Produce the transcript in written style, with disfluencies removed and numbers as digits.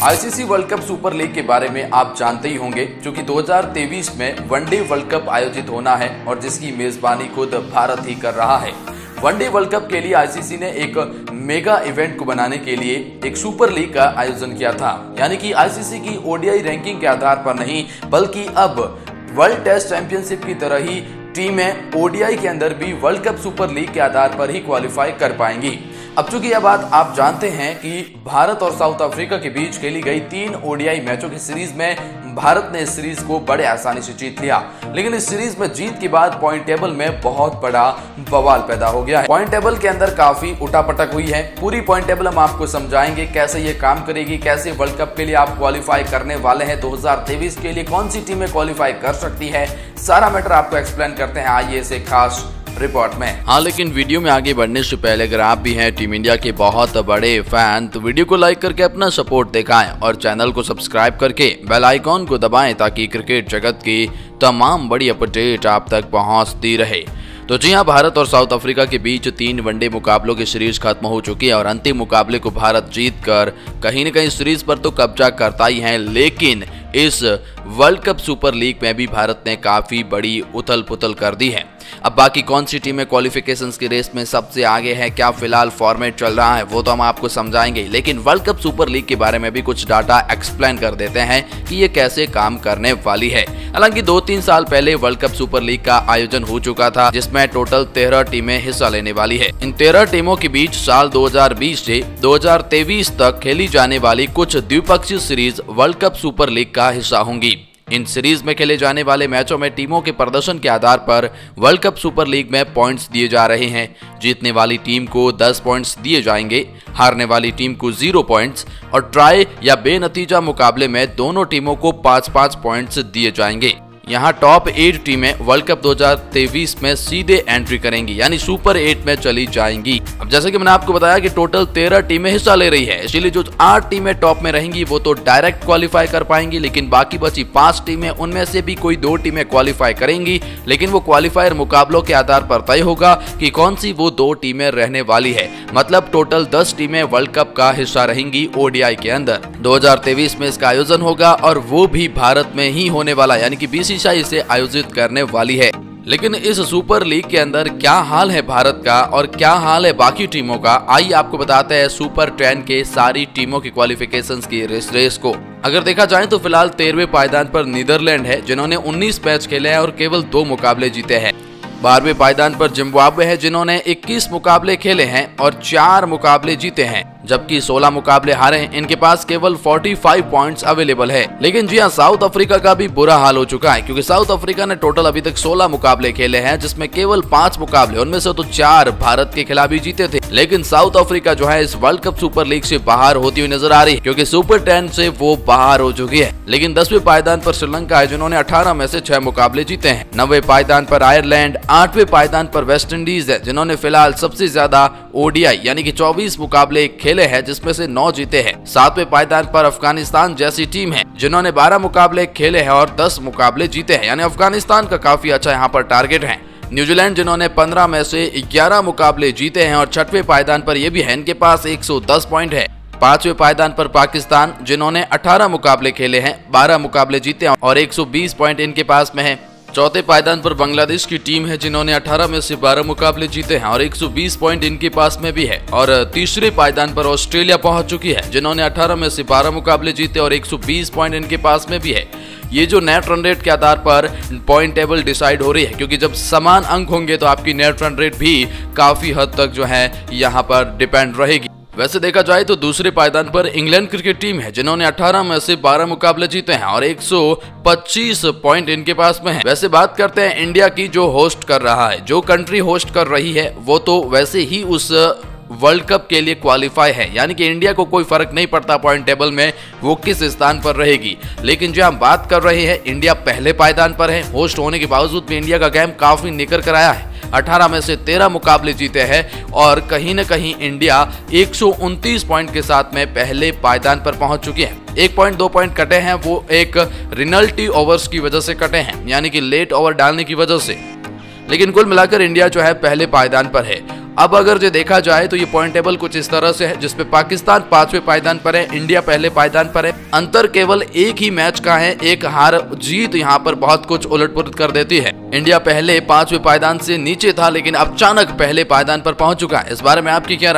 ICC world cup super league के बारे में आप जानते ही होंगे, क्योंकि 2023 में वनडे वर्ल्ड कप आयोजित होना है और जिसकी मेजबानी खुद भारत ही कर रहा है। वनडे वर्ल्ड कप के लिए आईसीसी ने एक मेगा इवेंट को बनाने के लिए एक सुपर लीग का आयोजन किया था, यानी कि आईसीसी की ओडीआई रैंकिंग के आधार पर नहीं, बल्कि अब वर्ल्ड टेस्ट चैंपियनशिप की तरह ही टीमें ओडीआई के अंदर भी वर्ल्ड कप सुपर लीग के आधार पर ही क्वालिफाई कर पाएंगी। अब चूंकि यह बात आप जानते हैं कि भारत और साउथ अफ्रीका के बीच खेली गई 3 ओडीआई मैचों की सीरीज में भारत ने इस सीरीज को बड़े आसानी से जीत लिया, लेकिन इस सीरीज में जीत के बाद पॉइंट टेबल में बहुत बड़ा बवाल पैदा हो गया है। पॉइंट टेबल के अंदर काफी उठापटक हुई है। पूरी पॉइंट टेबल हम आपको समझाएंगे कैसे ये काम करेगी, कैसे वर्ल्ड कप के लिए आप क्वालिफाई करने वाले हैं, 2023 के लिए कौन सी टीमें क्वालिफाई कर सकती है, सारा मैटर आपको एक्सप्लेन करते हैं आइए इस खास रिपोर्ट में। हाँ, लेकिन वीडियो में आगे बढ़ने से पहले अगर आप भी हैं टीम इंडिया के बहुत बड़े फैन तो वीडियो को लाइक करके अपना सपोर्ट दिखाएं और चैनल को सब्सक्राइब करके बेल आइकॉन को दबाएं ताकि क्रिकेट जगत की तमाम बड़ी अपडेट आप तक पहुंचती रहे। तो जी हाँ, भारत और साउथ अफ्रीका के बीच 3 वनडे मुकाबलों की सीरीज खत्म हो चुकी है और अंतिम मुकाबले को भारत जीतकर कहीं न कहीं सीरीज पर तो कब्जा करता ही है, लेकिन इस वर्ल्ड कप सुपर लीग में भी भारत ने काफी बड़ी उथल पुथल कर दी है। अब बाकी कौन सी टीमें क्वालिफिकेशंस की रेस में सबसे आगे है, क्या फिलहाल फॉर्मेट चल रहा है, वो तो हम आपको समझाएंगे, लेकिन वर्ल्ड कप सुपर लीग के बारे में भी कुछ डाटा एक्सप्लेन कर देते हैं कि ये कैसे काम करने वाली है। हालांकि 2-3 साल पहले वर्ल्ड कप सुपर लीग का आयोजन हो चुका था, जिसमें टोटल 13 टीमें हिस्सा लेने वाली है। इन 13 टीमों के बीच साल 2020 से 2023 तक खेली जाने वाली कुछ द्विपक्षीय series world cup super league का हिस्सा होंगी। इन सीरीज में खेले जाने वाले मैचों में टीमों के प्रदर्शन के आधार पर वर्ल्ड कप सुपर लीग में पॉइंट्स दिए जा रहे हैं। जीतने वाली टीम को 10 पॉइंट्स दिए जाएंगे, हारने वाली टीम को 0 पॉइंट्स और ट्राई या बेनतीजा मुकाबले में दोनों टीमों को 5-5 पॉइंट्स दिए जाएंगे। यहाँ टॉप 8 टीमें वर्ल्ड कप 2023 में सीधे एंट्री करेंगी, यानी सुपर 8 में चली जाएंगी। अब जैसे कि मैंने आपको बताया कि टोटल 13 टीमें हिस्सा ले रही है, इसीलिए जो 8 टीमें टॉप में रहेंगी वो तो डायरेक्ट क्वालिफाई कर पाएंगी, लेकिन बाकी बची 5 टीमें, उनमें से भी कोई 2 टीमें क्वालिफाई करेंगी, लेकिन वो क्वालिफायर मुकाबलों के आधार पर तय होगा कि कौन सी वो 2 टीमें रहने वाली है। मतलब टोटल 10 टीमें वर्ल्ड कप का हिस्सा रहेंगी ओडीआई के अंदर। 2023 में इसका आयोजन होगा और वो भी भारत में ही होने वाला, यानी कि बीसीसीआई इसे आयोजित करने वाली है। लेकिन इस सुपर लीग के अंदर क्या हाल है भारत का और क्या हाल है बाकी टीमों का, आइए आपको बताते हैं सुपर 10 के सारी टीमों की क्वालिफिकेशंस की रेस को। अगर देखा जाए तो फिलहाल 13वें पायदान पर नीदरलैंड है, जिन्होंने 19 मैच खेले हैं और केवल 2 मुकाबले जीते हैं। 12वें पायदान पर जिम्बाब्वे है, जिन्होंने 21 मुकाबले खेले हैं और 4 मुकाबले जीते हैं, जबकि 16 मुकाबले हारे हैं। इनके पास केवल 45 पॉइंट्स अवेलेबल है। लेकिन जी हां, साउथ अफ्रीका का भी बुरा हाल हो चुका है, क्योंकि साउथ अफ्रीका ने टोटल अभी तक 16 मुकाबले खेले हैं, जिसमें केवल 5 मुकाबले, उनमें से तो 4 भारत के खिलाफ ही जीते थे। लेकिन साउथ अफ्रीका जो है इस वर्ल्ड कप सुपर लीग से बाहर होती हुई नजर आ रही है, क्योंकि सुपर 10 से वो बाहर हो चुकी है। लेकिन 10वें पायदान पर श्रीलंका है, जिन्होंने 18 में से 6 मुकाबले जीते हैं। 9वें पायदान पर आयरलैंड, 8वें पायदान पर वेस्ट इंडीज है, जिन्होंने फिलहाल सबसे ज्यादा ओडीआई यानी कि 24 मुकाबले खेले हैं, जिसमें से 9 जीते हैं। 7वें पायदान पर अफगानिस्तान जैसी टीम है, जिन्होंने 12 मुकाबले खेले हैं और 10 मुकाबले जीते हैं, यानी अफगानिस्तान का काफी अच्छा यहाँ पर टारगेट है। न्यूजीलैंड, जिन्होंने 15 में से 11 मुकाबले जीते हैं और 6वें पायदान पर ये भी है, इनके पास 110 पॉइंट है। 5वें पायदान पर पाकिस्तान, जिन्होंने 18 मुकाबले खेले हैं, 12 मुकाबले जीते हैं और 120 पॉइंट इनके पास में है। 4थे पायदान पर बांग्लादेश की टीम है, जिन्होंने 18 में से 12 मुकाबले जीते हैं और 120 पॉइंट इनके पास में भी है। और 3रे पायदान पर ऑस्ट्रेलिया पहुंच चुकी है, जिन्होंने 18 में से 12 मुकाबले जीते और 120 पॉइंट इनके पास में भी है। ये जो नेट रन रेट के आधार पर पॉइंट टेबल डिसाइड हो रही है, क्योंकि जब समान अंक होंगे तो आपकी नेट रन रेट भी काफी हद तक जो है यहाँ पर डिपेंड रहेगी। वैसे देखा जाए तो 2रे पायदान पर इंग्लैंड क्रिकेट टीम है, जिन्होंने 18 में से 12 मुकाबले जीते हैं और 125 पॉइंट इनके पास में है। वैसे बात करते हैं इंडिया की, जो होस्ट कर रहा है, जो कंट्री होस्ट कर रही है, वो तो वैसे ही उस वर्ल्ड कप के लिए क्वालिफाई है, यानी कि इंडिया को कोई फर्क नहीं पड़ता पॉइंट टेबल में वो किस स्थान पर रहेगी। लेकिन जो हम बात कर रहे हैं, इंडिया पहले पायदान पर है। होस्ट होने के बावजूद भी इंडिया का गेम काफी निकल कर आया है। 18 में से 13 मुकाबले जीते हैं और कहीं न कहीं इंडिया 129 पॉइंट के साथ में पहले पायदान पर पहुंच चुकी है। 1 पॉइंट 2 पॉइंट कटे हैं, वो एक रिनल्टी ओवर्स की वजह से कटे हैं, यानी कि लेट ओवर डालने की वजह से। लेकिन कुल मिलाकर इंडिया जो है पहले पायदान पर है। अब अगर जो देखा जाए तो ये पॉइंट टेबल कुछ इस तरह से है, जिसपे पाकिस्तान 5वें पायदान पर है, इंडिया पहले पायदान पर है। अंतर केवल एक ही मैच का है, एक हार जीत यहाँ पर बहुत कुछ उलट-पुलट कर देती है। इंडिया पहले 5वें पायदान से नीचे था, लेकिन अचानक पहले पायदान पर पहुंच चुका है। इस बारे में आपकी क्या राय?